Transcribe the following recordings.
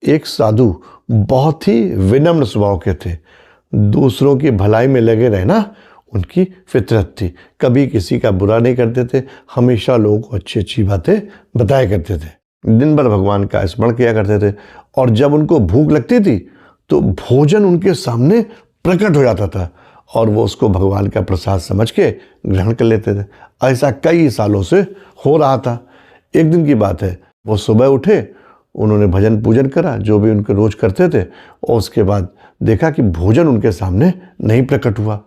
एक साधु बहुत ही विनम्र स्वभाव के थे। दूसरों की भलाई में लगे रहना उनकी फितरत थी। कभी किसी का बुरा नहीं करते थे, हमेशा लोगों को अच्छी अच्छी बातें बताया करते थे। दिन भर भगवान का स्मरण किया करते थे और जब उनको भूख लगती थी तो भोजन उनके सामने प्रकट हो जाता था और वो उसको भगवान का प्रसाद समझ के ग्रहण कर लेते थे। ऐसा कई सालों से हो रहा था। एक दिन की बात है, वो सुबह उठे, उन्होंने भजन पूजन करा जो भी उनके रोज करते थे और उसके बाद देखा कि भोजन उनके सामने नहीं प्रकट हुआ।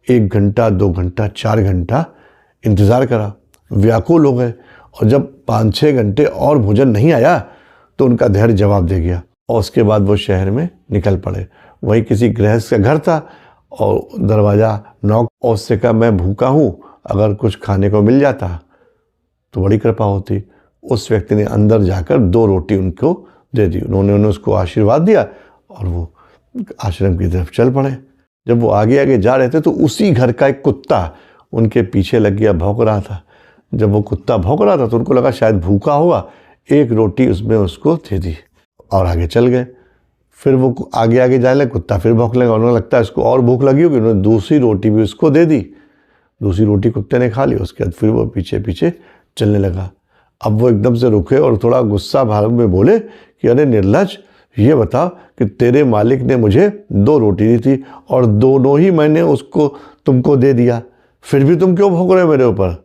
1 घंटा 2 घंटा 4 घंटा इंतज़ार करा, व्याकुल हो गए और जब 5-6 घंटे और भोजन नहीं आया तो उनका धैर्य जवाब दे गया और उसके बाद वो शहर में निकल पड़े। वहीं किसी गृहस्थ का घर था और दरवाज़ा नॉक और उससे कहा, मैं भूखा हूँ, अगर कुछ खाने को मिल जाता तो बड़ी कृपा होती। उस व्यक्ति ने अंदर जाकर 2 रोटी उनको दे दी। उन्होंने उसको आशीर्वाद दिया और वो आश्रम की तरफ चल पड़े। जब वो आगे आगे जा रहे थे तो उसी घर का एक कुत्ता उनके पीछे लग गया, भौंक रहा था। जब वो कुत्ता भौंक रहा था तो उनको लगा शायद भूखा होगा, 1 रोटी उसमें उसको दे दी और आगे चल गए। फिर वो आगे आगे जाने लगे, कुत्ता फिर भौंकने लगा, उन्हें लगता है इसको और भूख लगी होगी, उन्होंने दूसरी रोटी भी उसको दे दी। दूसरी रोटी कुत्ते ने खा ली। उसके बाद फिर वो पीछे पीछे चलने लगा। अब वो एकदम से रुके और थोड़ा गुस्सा भाव में बोले कि अरे निर्लज्ज, ये बता कि तेरे मालिक ने मुझे 2 रोटी दी थी और दोनों ही मैंने उसको तुमको दे दिया, फिर भी तुम क्यों भौंक रहे हो मेरे ऊपर।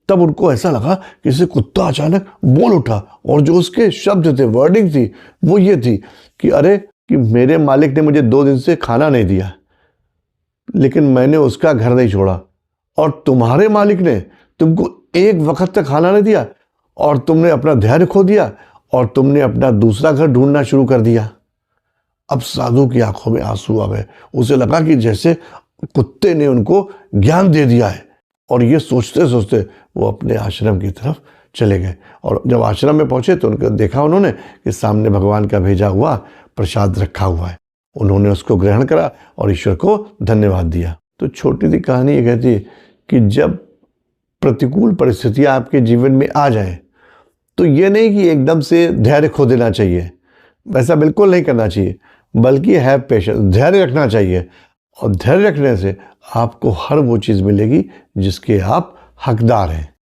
तब उनको ऐसा लगा कि इसे कुत्ता अचानक बोल उठा और जो उसके शब्द थे, वर्डिंग थी, वो ये थी कि अरे कि मेरे मालिक ने मुझे 2 दिन से खाना नहीं दिया, लेकिन मैंने उसका घर नहीं छोड़ा, और तुम्हारे मालिक ने तुमको 1 वक्त तक खाना नहीं दिया और तुमने अपना धैर्य खो दिया और तुमने अपना दूसरा घर ढूंढना शुरू कर दिया। अब साधु की आंखों में आंसू आ गए। उसे लगा कि जैसे कुत्ते ने उनको ज्ञान दे दिया है और ये सोचते सोचते वो अपने आश्रम की तरफ चले गए। और जब आश्रम में पहुंचे तो उनको देखा उन्होंने कि सामने भगवान का भेजा हुआ प्रसाद रखा हुआ है। उन्होंने उसको ग्रहण करा और ईश्वर को धन्यवाद दिया। तो छोटी सी कहानी ये कहती है कि जब प्रतिकूल परिस्थितियां आपके जीवन में आ जाएं तो ये नहीं कि एकदम से धैर्य खो देना चाहिए, वैसा बिल्कुल नहीं करना चाहिए, बल्कि हैव पेशेंस, धैर्य रखना चाहिए। और धैर्य रखने से आपको हर वो चीज़ मिलेगी जिसके आप हकदार हैं।